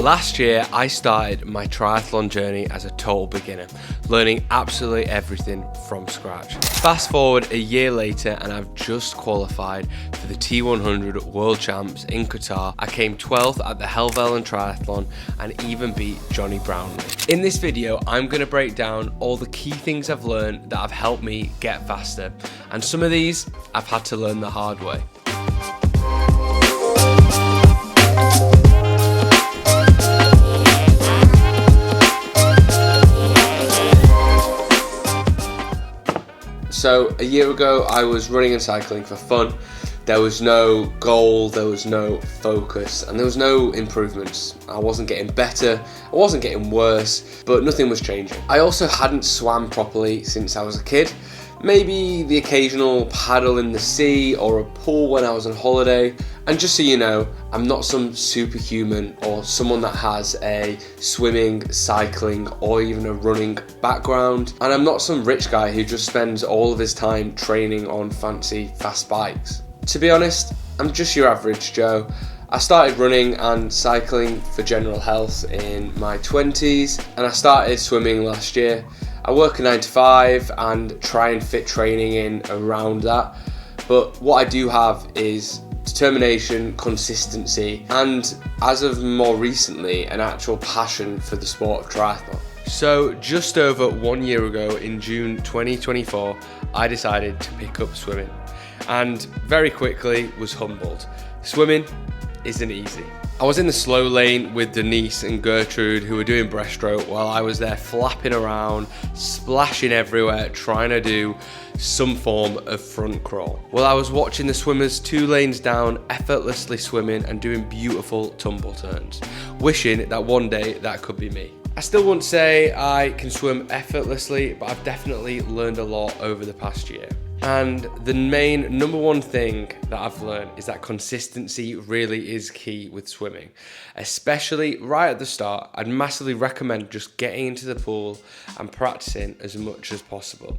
Last year, I started my triathlon journey as a total beginner, learning absolutely everything from scratch. Fast forward a year later and I've just qualified for the T100 World Champs in Qatar. I came 12th at the Helvellyn Triathlon and even beat Johnny Brownlee. In this video, I'm going to break down all the key things I've learned that have helped me get faster. And some of these, I've had to learn the hard way. So a year ago, I was running and cycling for fun. There was no goal, there was no focus, and there was no improvements. I wasn't getting better, I wasn't getting worse, but nothing was changing. I also hadn't swam properly since I was a kid. Maybe the occasional paddle in the sea or a pool when I was on holiday. And just so you know, I'm not some superhuman or someone that has a swimming, cycling, or even a running background. And I'm not some rich guy who just spends all of his time training on fancy fast bikes. To be honest, I'm just your average Joe. I started running and cycling for general health in my 20s, and I started swimming last year. I work a 9 to 5 and try and fit training in around that. But what I do have is determination, consistency, and as of more recently, an actual passion for the sport of triathlon. So just over 1 year ago in June 2024, I decided to pick up swimming and very quickly was humbled. Swimming isn't easy. I was in the slow lane with Denise and Gertrude who were doing breaststroke while I was there flapping around, splashing everywhere, trying to do some form of front crawl. While I was watching the swimmers 2 lanes down, effortlessly swimming and doing beautiful tumble turns, wishing that one day that could be me. I still won't say I can swim effortlessly, but I've definitely learned a lot over the past year. And the main number one thing that I've learned is that consistency really is key with swimming, especially right at the start. I'd massively recommend just getting into the pool and practicing as much as possible.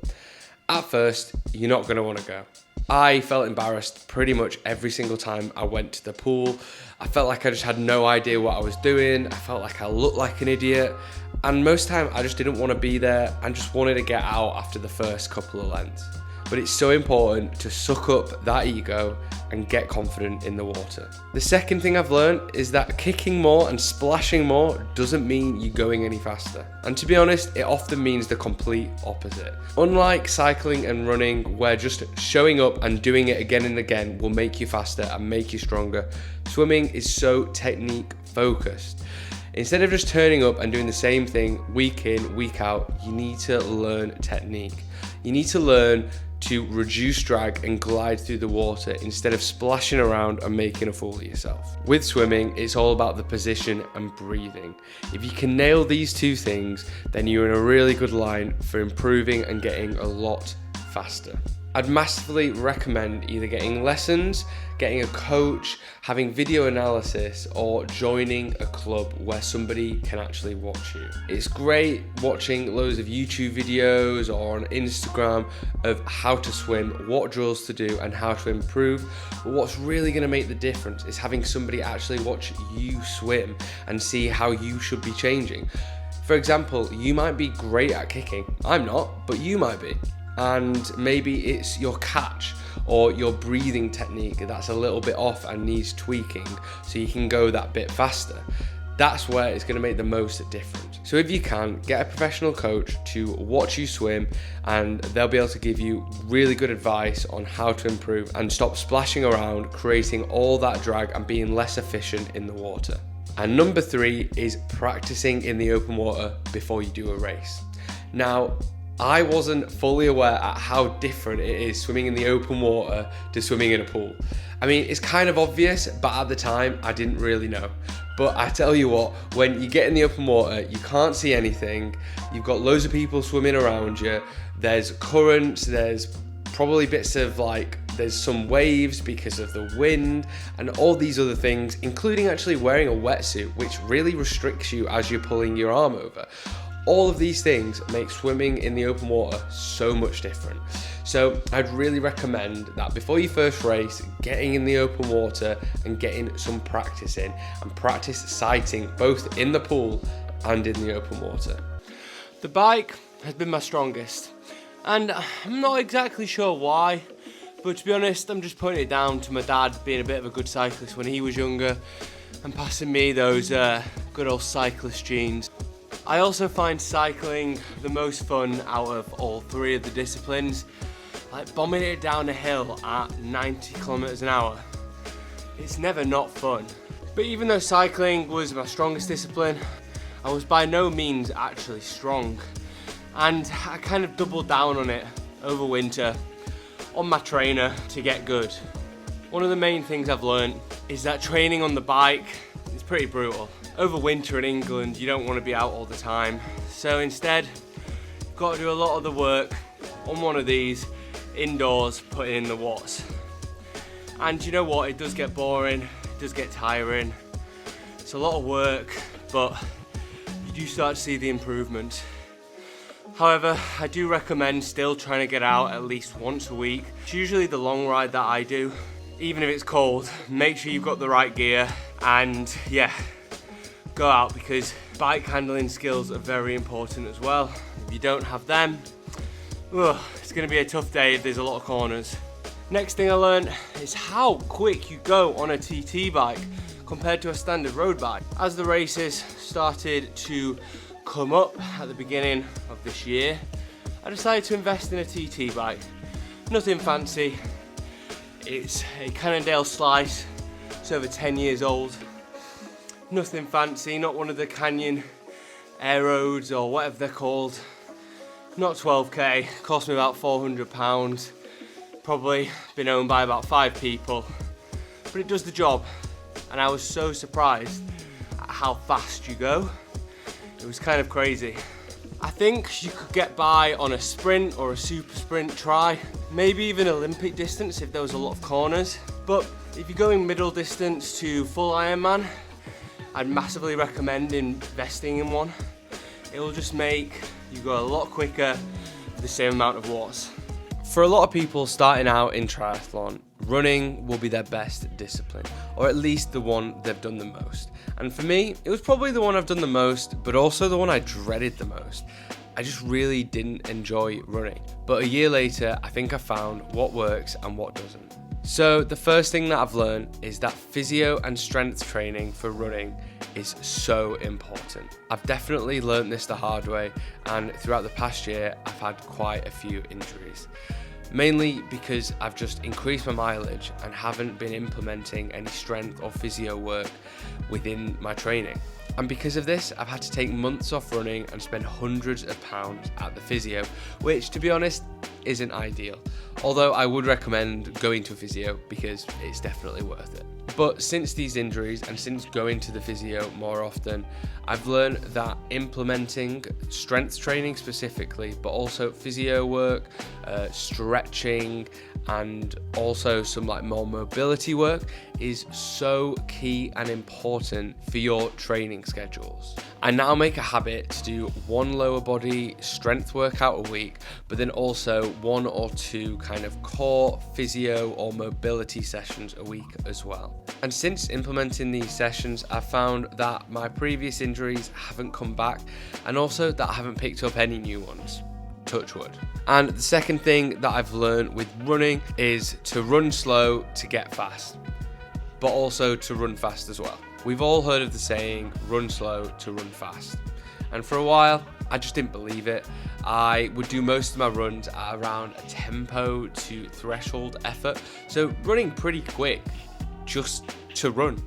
At first, you're not going to want to go. I felt embarrassed pretty much every single time I went to the pool. I felt like I just had no idea what I was doing. I felt like I looked like an idiot. And most time I just didn't want to be there and just wanted to get out after the first couple of lengths. But it's so important to suck up that ego and get confident in the water. The second thing I've learned is that kicking more and splashing more doesn't mean you're going any faster. And to be honest, it often means the complete opposite. Unlike cycling and running, where just showing up and doing it again and again will make you faster and make you stronger, swimming is so technique focused. Instead of just turning up and doing the same thing week in, week out, you need to learn technique. You need to learn to reduce drag and glide through the water instead of splashing around and making a fool of yourself. With swimming, it's all about the position and breathing. If you can nail these 2 things, then you're in a really good line for improving and getting a lot faster. I'd massively recommend either getting lessons, getting a coach, having video analysis, or joining a club where somebody can actually watch you. It's great watching loads of YouTube videos or on Instagram of how to swim, what drills to do, and how to improve. But what's really going to make the difference is having somebody actually watch you swim and see how you should be changing. For example, you might be great at kicking. I'm not, but you might be. And maybe it's your catch or your breathing technique that's a little bit off and needs tweaking so you can go that bit faster. That's where it's going to make the most difference. So if you can, get a professional coach to watch you swim and they'll be able to give you really good advice on how to improve and stop splashing around, creating all that drag and being less efficient in the water. And number 3 is practicing in the open water before you do a race. Now, I wasn't fully aware at how different it is swimming in the open water to swimming in a pool. I mean, it's kind of obvious, but at the time, I didn't really know. But I tell you what, when you get in the open water, you can't see anything. You've got loads of people swimming around you. There's currents, there's probably bits of there's some waves because of the wind and all these other things, including actually wearing a wetsuit, which really restricts you as you're pulling your arm over. All of these things make swimming in the open water so much different. So I'd really recommend that before your first race, getting in the open water and getting some practice in, and practice sighting both in the pool and in the open water. The bike has been my strongest, and I'm not exactly sure why, but to be honest, I'm just putting it down to my dad being a bit of a good cyclist when he was younger and passing me those good old cyclist genes. I also find cycling the most fun out of all three of the disciplines. Like bombing it down a hill at 90 kilometers an hour, it's never not fun. But even though cycling was my strongest discipline, I was by no means actually strong, and I kind of doubled down on it over winter on my trainer to get good. One of the main things I've learned is that training on the bike is pretty brutal. Over winter in England, you don't want to be out all the time, so instead you've got to do a lot of the work on one of these indoors, putting in the watts. And you know what, it does get boring, it does get tiring, it's a lot of work, but you do start to see the improvement. However, I do recommend still trying to get out at least once a week. It's usually the long ride that I do. Even if it's cold, make sure you've got the right gear, and yeah, go out, because bike handling skills are very important as well. If you don't have them, it's going to be a tough day if there's a lot of corners. Next thing I learned is how quick you go on a TT bike compared to a standard road bike. As the races started to come up at the beginning of this year, I decided to invest in a TT bike. Nothing fancy, it's a Cannondale Slice, it's over 10 years old. Nothing fancy, not one of the Canyon Air Roads or whatever they're called. Not 12k, cost me about £400, probably been owned by about 5 people, but it does the job, and I was so surprised at how fast you go. It was kind of crazy. I think you could get by on a sprint or a super sprint try, maybe even Olympic distance if there was a lot of corners, but if you're going middle distance to full Ironman, I'd massively recommend investing in one. It will just make you go a lot quicker for the same amount of watts. For a lot of people starting out in triathlon, running will be their best discipline, or at least the one they've done the most. And for me, it was probably the one I've done the most, but also the one I dreaded the most. I just really didn't enjoy running. But a year later, I think I found what works and what doesn't. So the first thing that I've learned is that physio and strength training for running is so important. I've definitely learned this the hard way, and throughout the past year I've had quite a few injuries. Mainly because I've just increased my mileage and haven't been implementing any strength or physio work within my training. And because of this, I've had to take months off running and spend hundreds of pounds at the physio, which, to be honest, isn't ideal. Although I would recommend going to a physio because it's definitely worth it. But since these injuries and since going to the physio more often, I've learned that implementing strength training specifically, but also physio work, stretching, and also some more mobility work is so key and important for your training schedules. I now make a habit to do one lower body strength workout a week, but then also 1 or 2 kind of core physio or mobility sessions a week as well. And since implementing these sessions, I've found that my previous injuries haven't come back, and also that I haven't picked up any new ones. Touch wood. And the second thing that I've learned with running is to run slow to get fast, but also to run fast as well. We've all heard of the saying, run slow to run fast. And for a while, I just didn't believe it. I would do most of my runs at around a tempo to threshold effort. So running pretty quick just to run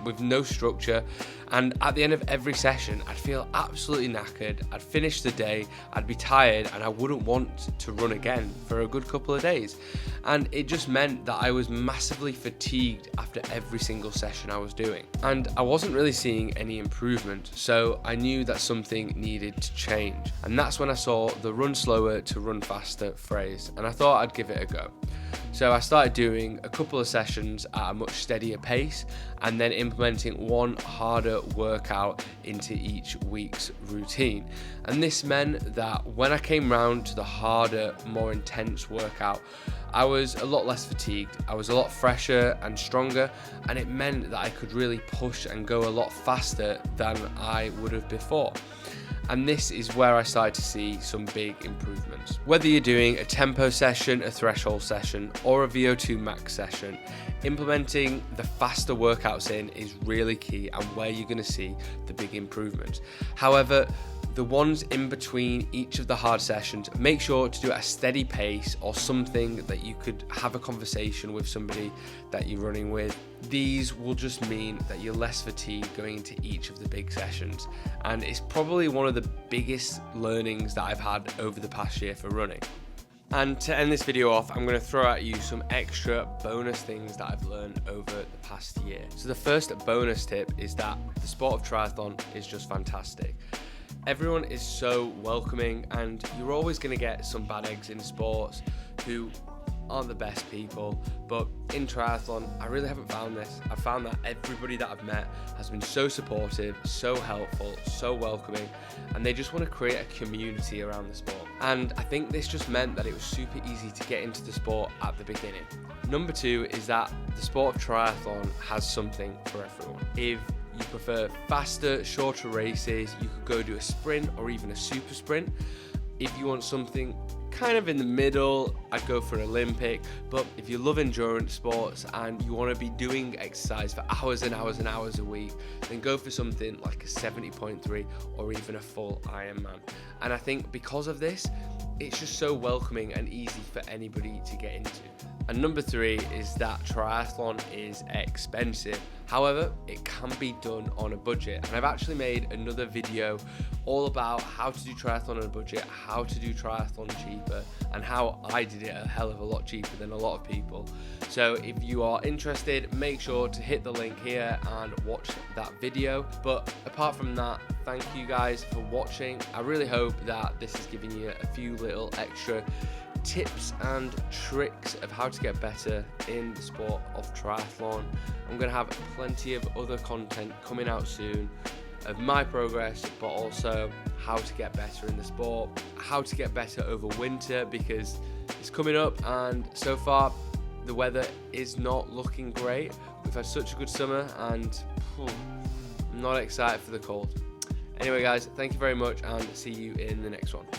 with no structure. And at the end of every session, I'd feel absolutely knackered. I'd finish the day, I'd be tired, and I wouldn't want to run again for a good couple of days. And it just meant that I was massively fatigued after every single session I was doing. And I wasn't really seeing any improvement, so I knew that something needed to change. And that's when I saw the run slower to run faster phrase, and I thought I'd give it a go. So I started doing a couple of sessions at a much steadier pace, and then implementing one harder faster workout into each week's routine. And this meant that when I came round to the harder, more intense workout, I was a lot less fatigued, I was a lot fresher and stronger, and it meant that I could really push and go a lot faster than I would have before. And this is where I started to see some big improvements. Whether you're doing a tempo session, a threshold session, or a VO2 max session, implementing the faster workouts in is really key and where you're going to see the big improvements. However, the ones in between each of the hard sessions, make sure to do it at a steady pace or something that you could have a conversation with somebody that you're running with. These will just mean that you're less fatigued going into each of the big sessions. And it's probably one of the biggest learnings that I've had over the past year for running. And to end this video off, I'm going to throw at you some extra bonus things that I've learned over the past year. So the first bonus tip is that the sport of triathlon is just fantastic. Everyone is so welcoming, and you're always going to get some bad eggs in sports who aren't the best people, but in triathlon I really haven't found this. I've found that everybody that I've met has been so supportive, so helpful, so welcoming, and they just want to create a community around the sport. And I think this just meant that it was super easy to get into the sport at the beginning. Number two is that the sport of triathlon has something for everyone. If you prefer faster, shorter races, you could go do a sprint or even a super sprint. If you want something kind of in the middle, I'd go for an Olympic. But if you love endurance sports and you want to be doing exercise for hours and hours and hours a week, then go for something like a 70.3 or even a full Ironman. And I think because of this, it's just so welcoming and easy for anybody to get into. And number three is that triathlon is expensive. However, it can be done on a budget. And I've actually made another video all about how to do triathlon on a budget, how to do triathlon cheaper, and how I did it a hell of a lot cheaper than a lot of people. So if you are interested, make sure to hit the link here and watch that video. But apart from that, thank you guys for watching. I really hope that this has given you a few little extra tips and tricks of how to get better in the sport of triathlon. I'm going to have plenty of other content coming out soon of my progress, but also how to get better in the sport, how to get better over winter, because it's coming up and so far the weather is not looking great. We've had such a good summer and I'm not excited for the cold. Anyway guys, thank you very much and see you in the next one.